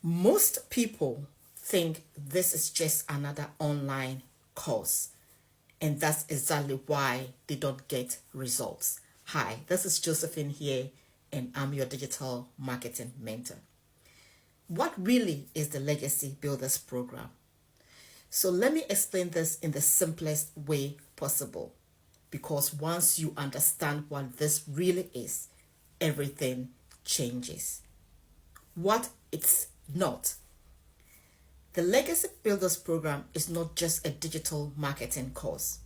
Most people think this is just another online course, and that's exactly why they don't get results. Hi, this is Josephine here, and I'm your digital marketing mentor. What really is the Legacy Builders Program? So let me explain this in the simplest way possible, because once you understand what this really is, everything changes. What it's not. The Legacy Builders Program is not just a digital marketing course.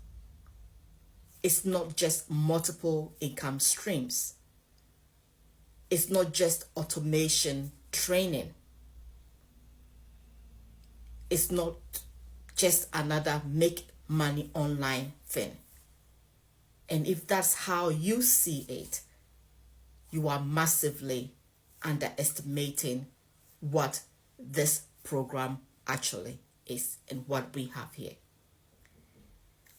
It's not just multiple income streams. It's not just automation training. It's not just another make money online thing. And if that's how you see it, you are massively underestimating what this program actually is and what we have here.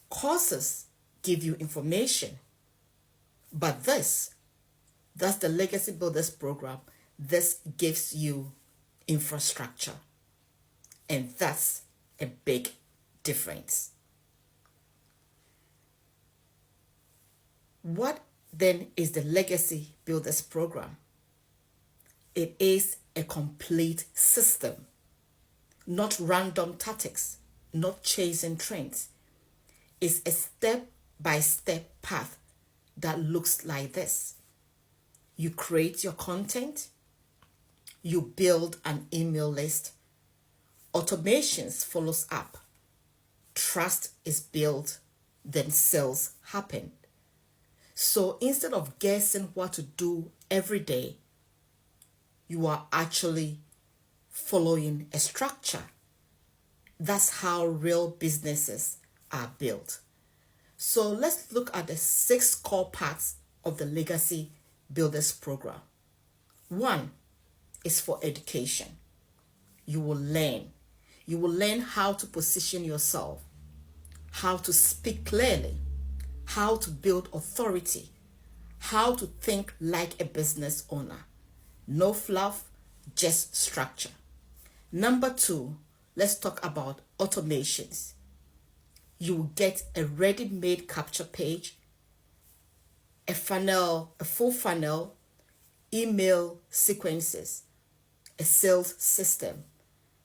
Courses give you information, but that's the Legacy Builders Program. This gives you infrastructure, and that's a big difference. What then is the Legacy Builders Program? It is a complete system, not random tactics, not chasing trends. It's a step-by-step path that looks like this. You create your content, you build an email list, automations follows up, trust is built, then sales happen. So instead of guessing what to do every day, you are actually following a structure. That's how real businesses are built. So let's look at the 6 core parts of the Legacy Builders Program. 1 is for education. You will learn. You will learn how to position yourself, how to speak clearly, how to build authority, how to think like a business owner. No fluff, just structure. Number 2, let's talk about automations. You will get a ready-made capture page, a full funnel, email sequences, a sales system.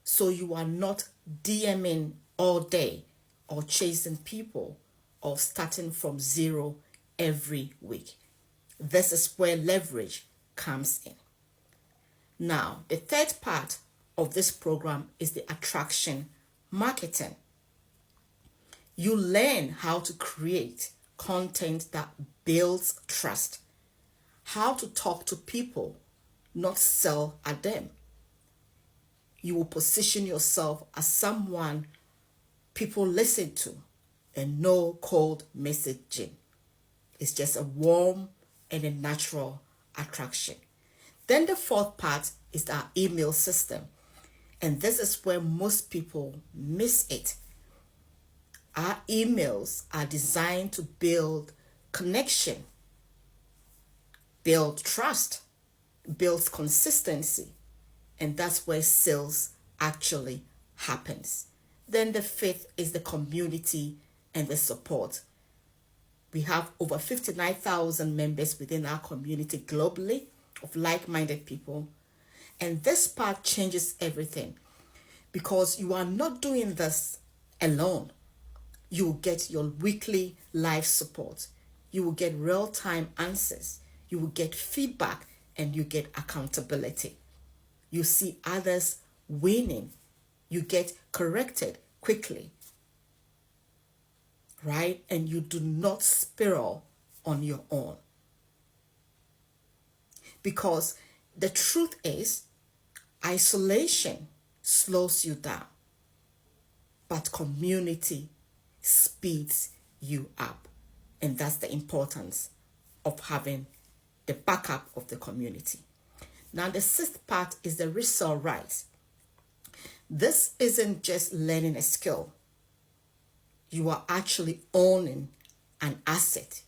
So you are not DMing all day or chasing people or starting from zero every week. This is where leverage comes in. Now, the 3rd part of this program is the attraction marketing. You learn how to create content that builds trust, how to talk to people, not sell at them. You will position yourself as someone people listen to, and no cold messaging. It's just a warm and a natural attraction. Then the 4th part is our email system. And this is where most people miss it. Our emails are designed to build connection, build trust, build consistency. And that's where sales actually happens. Then the 5th is the community and the support. We have over 59,000 members within our community globally of like-minded people. And this part changes everything, because you are not doing this alone. You will get your weekly live support. You will get real-time answers. You will get feedback, and you get accountability. You see others winning. You get corrected quickly, right? And you do not spiral on your own. Because the truth is, isolation slows you down, but community speeds you up. And that's the importance of having the backup of the community. Now, the 6th part is the resale rights. This isn't just learning a skill. You are actually owning an asset.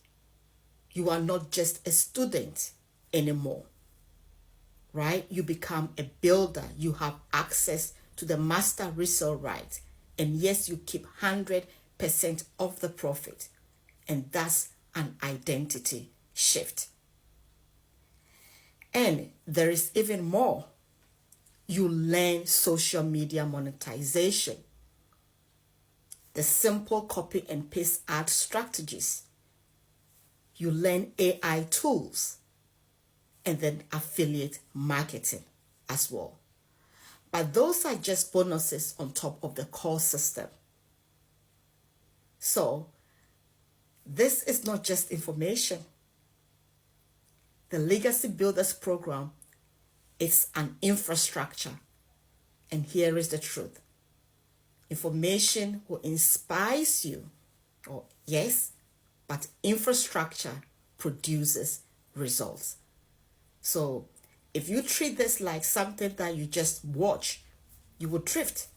You are not just a student anymore. right? You become a builder. You have access to the master resale right. And yes, you keep 100% of the profit. And that's an identity shift. And there is even more. You learn social media monetization, the simple copy and paste ad strategies. You learn AI tools, and then affiliate marketing as well. But those are just bonuses on top of the core system. So this is not just information. The Legacy Builders Program is an infrastructure. And here is the truth. Information will inspire you. Oh, yes, but infrastructure produces results. So if you treat this like something that you just watch, you will drift.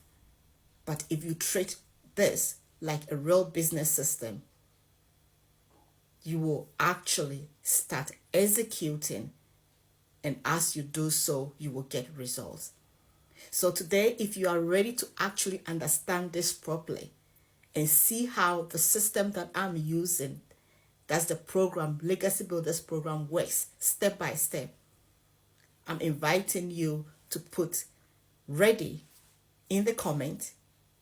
But if you treat this like a real business system, you will actually start executing. And as you do so, you will get results. So today, if you are ready to actually understand this properly and see how the system that I'm using, that's the program, Legacy Builders Program, works step by step, I'm inviting you to put ready in the comment,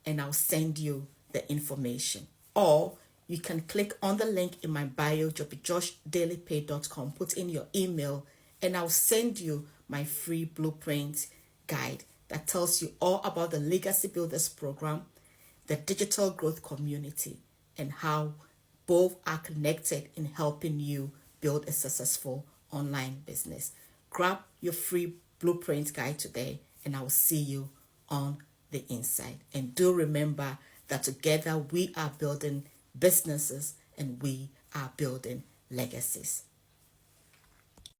and I'll send you the information. Or you can click on the link in my bio, joshdaillypay.com, put in your email, and I'll send you my free blueprint guide that tells you all about the Legacy Builders Program, the digital growth community, and how both are connected in helping you build a successful online business. Grab your free blueprint guide today, and I will see you on the inside. And do remember that together we are building businesses and we are building legacies.